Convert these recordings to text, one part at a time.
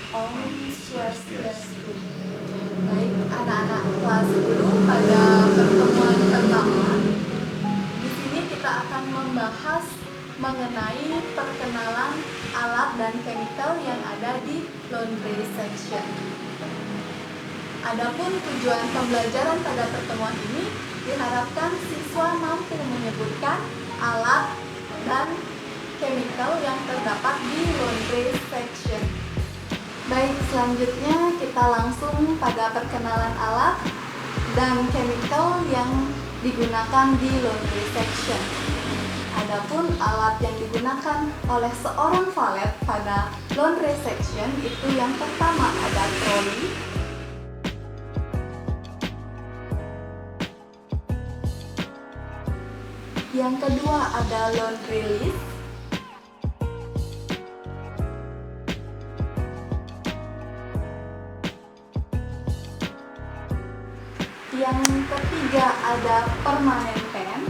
Om Swastiastu. Baik, anak-anak kelas 10 pada pertemuan pertama, di sini kita akan membahas mengenai perkenalan alat dan chemical yang ada di laundry section. Adapun tujuan pembelajaran pada pertemuan ini diharapkan siswa mampu menyebutkan alat dan chemical yang terdapat di laundry section. Baik, selanjutnya kita langsung pada perkenalan alat dan chemical yang digunakan di laundry section. Adapun alat yang digunakan oleh seorang valet pada laundry section itu yang pertama ada troli, yang kedua ada laundry list, yang ketiga ada permanent pen,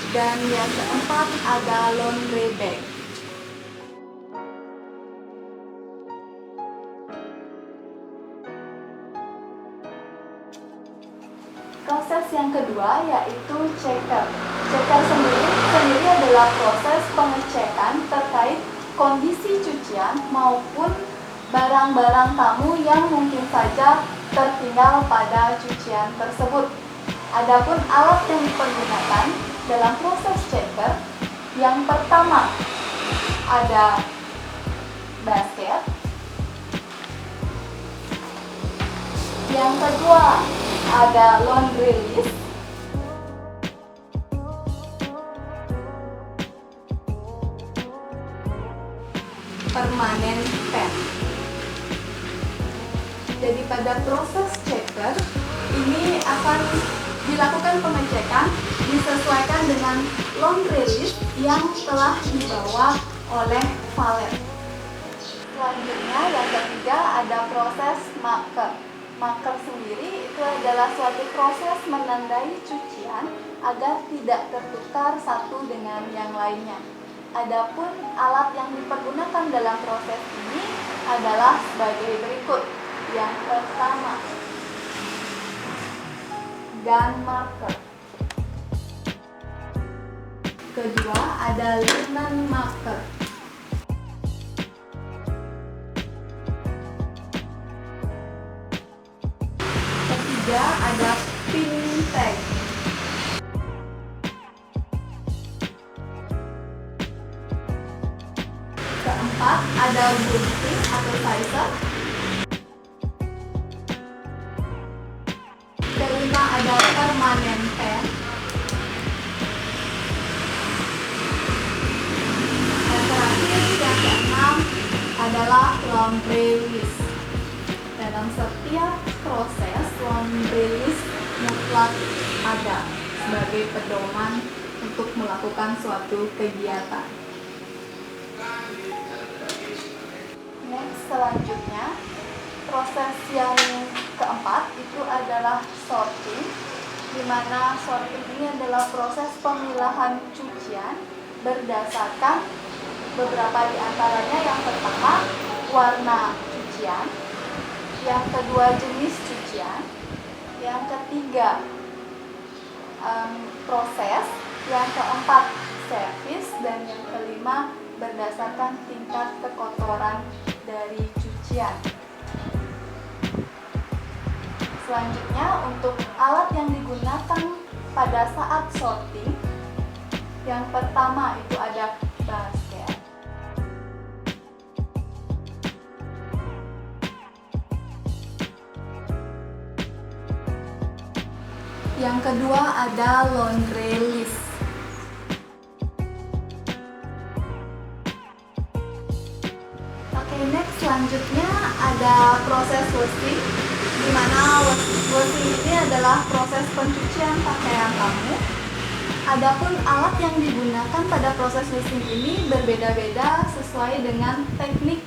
dan yang keempat ada laundry bag. Proses yang kedua yaitu checker. Checker sendiri adalah proses pengecekan terkait kondisi cucian maupun barang-barang tamu yang mungkin saja tertinggal pada cucian tersebut. Adapun alat yang dipergunakan dalam proses checker, yang pertama ada basket, yang kedua ada laundry list, permanent pen. Jadi pada proses checker ini akan dilakukan pengecekan disesuaikan dengan laundry list yang telah dibawa oleh valet. Selanjutnya yang ketiga ada proses marker. Marker sendiri itu adalah suatu proses menandai cucian agar tidak tertukar satu dengan yang lainnya. Adapun alat yang dipergunakan dalam proses ini adalah sebagai berikut. Yang pertama, gun marker. Kedua ada linen marker. Ketiga ada pin tag. Keempat ada gunting atau sizer. Kelima ada permanent pen. Dan terakhir yang keenam adalah laundry list. Dalam setiap proses laundry list mutlak ada sebagai pedoman untuk melakukan suatu kegiatan. Next, selanjutnya proses yang keempat itu adalah sorting, di mana sorting ini adalah proses pemilahan cucian berdasarkan beberapa di antaranya. Yang pertama, warna cucian, yang kedua jenis cucian, yang ketiga proses, yang keempat servis, dan yang kelima berdasarkan tingkat kekotoran dari cucian. Selanjutnya untuk alat yang digunakan pada saat sorting, yang pertama itu ada basket, yang kedua ada laundry list, next selanjutnya ada proses washing, di mana washing ini adalah proses pencucian pakaian tamu. Adapun alat yang digunakan pada proses washing ini berbeda-beda sesuai dengan teknik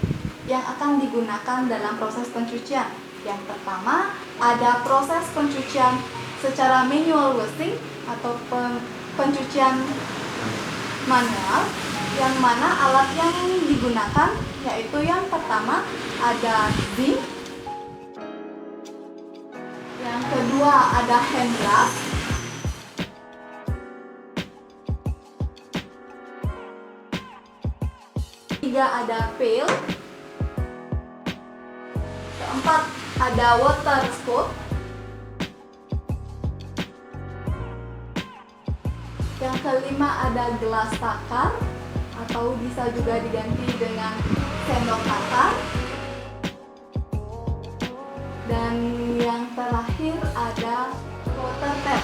yang akan digunakan dalam proses pencucian. Yang pertama ada proses pencucian secara manual washing atau pencucian manual. Yang mana alat yang digunakan yaitu yang pertama ada zinc, yang kedua ada hand brush, ketiga ada pail, keempat ada water scoop, yang kelima ada gelas takar atau bisa juga diganti dengan sendok takar, dan yang terakhir ada water tap.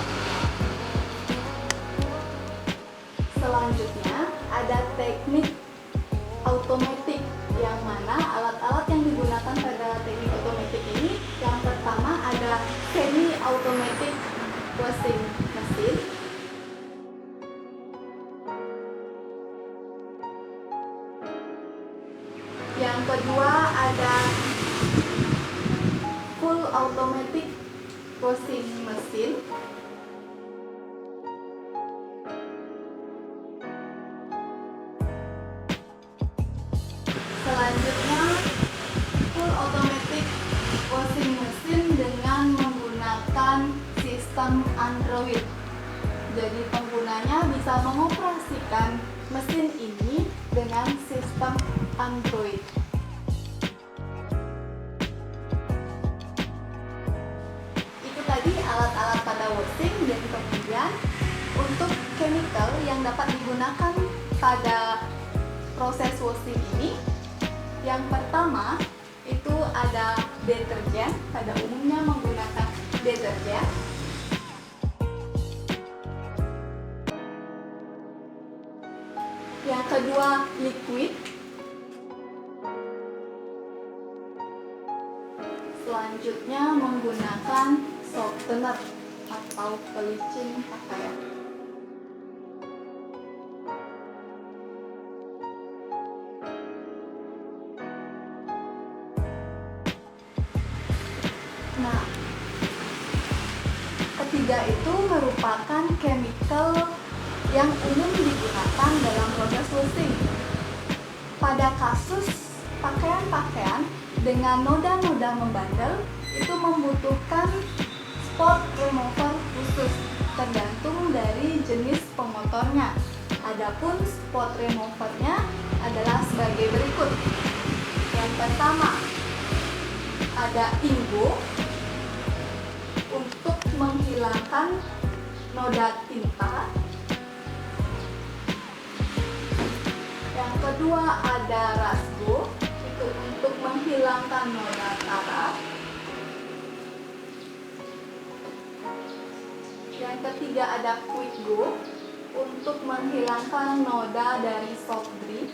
Selanjutnya ada teknik automatic, yang mana alat-alat yang digunakan pada teknik automatic ini yang pertama ada semi automatic washing machine, yang kedua ada full automatic washing machine, selanjutnya full automatic washing machine dengan menggunakan sistem Android. Jadi penggunanya bisa mengoperasikan mesin ini dengan sistem Android. Itu tadi alat-alat pada washing, dan kemudian untuk chemical yang dapat digunakan pada proses washing ini, yang pertama itu ada deterjen, pada umumnya menggunakan deterjen. Yang kedua liquid. Selanjutnya menggunakan softener atau pelicin pakaian. Nah, ketiga itu merupakan chemical yang umum digunakan dalam proses washing. Pada kasus pakaian-pakaian dengan noda-noda membandel, itu membutuhkan spot remover khusus, tergantung dari jenis pemotornya. Adapun spot removernya adalah sebagai berikut. Yang pertama, ada Ingo untuk menghilangkan noda tinta. Yang kedua ada Rasgo, itu untuk menghilangkan noda karat. Yang ketiga ada Quick Go untuk menghilangkan noda dari soft drink.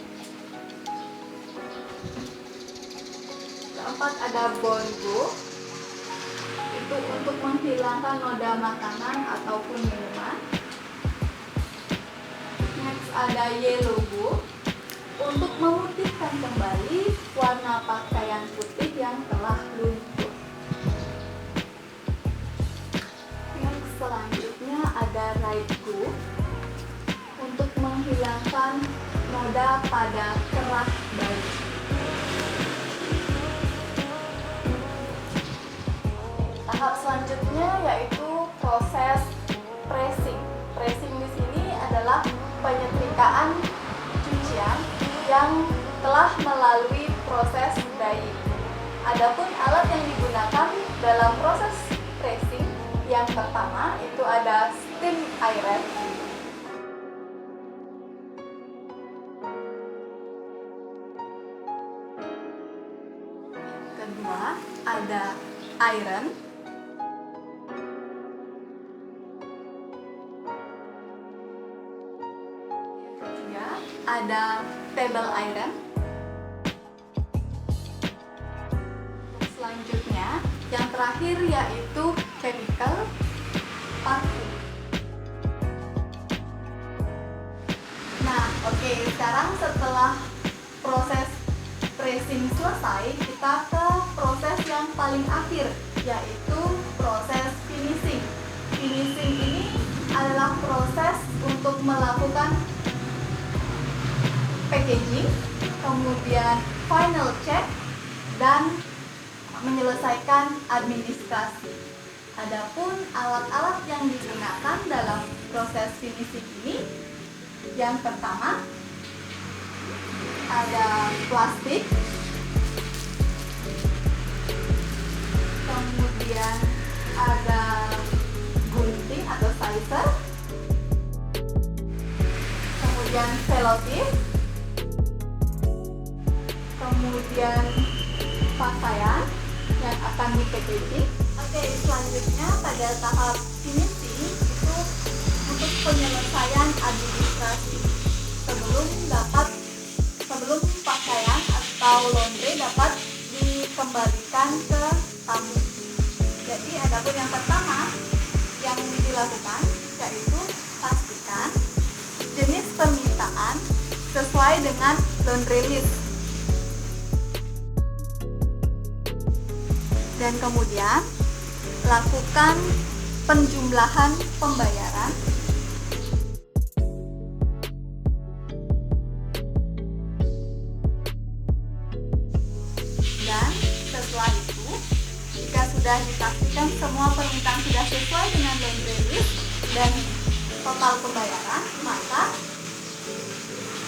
Keempat ada Bongo, itu untuk menghilangkan noda makanan ataupun minuman. Next ada Yellow Go untuk memutihkan kembali warna pakaian putih yang telah luntur. Yang selanjutnya ada Right Go untuk menghilangkan noda pada kerah baju. Tahap selanjutnya yaitu proses pressing. Pressing di sini adalah penyetrikaan cucian yang telah melalui proses drying. Adapun alat yang digunakan dalam proses pressing, yang pertama itu ada steam iron. Kedua ada iron. Ketiga ada table iron. Selanjutnya yang terakhir yaitu chemical parfum. Nah, oke, sekarang setelah proses pressing selesai, kita ke proses yang paling akhir, yaitu proses finishing. Finishing ini adalah proses untuk melakukan packaging, kemudian final check, dan menyelesaikan administrasi. Adapun alat-alat yang digunakan dalam proses finishing ini, yang pertama ada plastik, kemudian ada gunting atau sizer, kemudian selotip, kemudian pakaian yang akan di packaging. Oke, selanjutnya pada tahap finishing itu untuk penyelesaian administrasi sebelum pakaian atau laundry dapat dikembalikan ke tamu. Jadi adapun yang pertama yang dilakukan yaitu pastikan jenis permintaan sesuai dengan laundry list. Dan kemudian lakukan penjumlahan pembayaran dan setelah itu jika sudah dipastikan semua permintaan sudah sesuai dengan laundry list dan total pembayaran, maka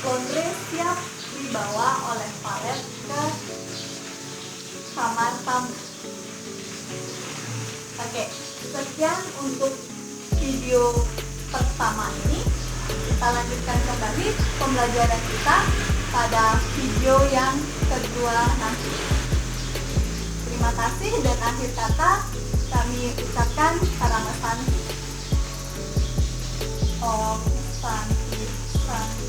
laundry siap dibawa oleh valet ke kamar tamu. Oke, sekian untuk video pertama ini. Kita lanjutkan kembali pembelajaran kita pada video yang kedua nanti. Terima kasih dan akhir kata kami ucapkan Karamasanti. Om Santi Santi.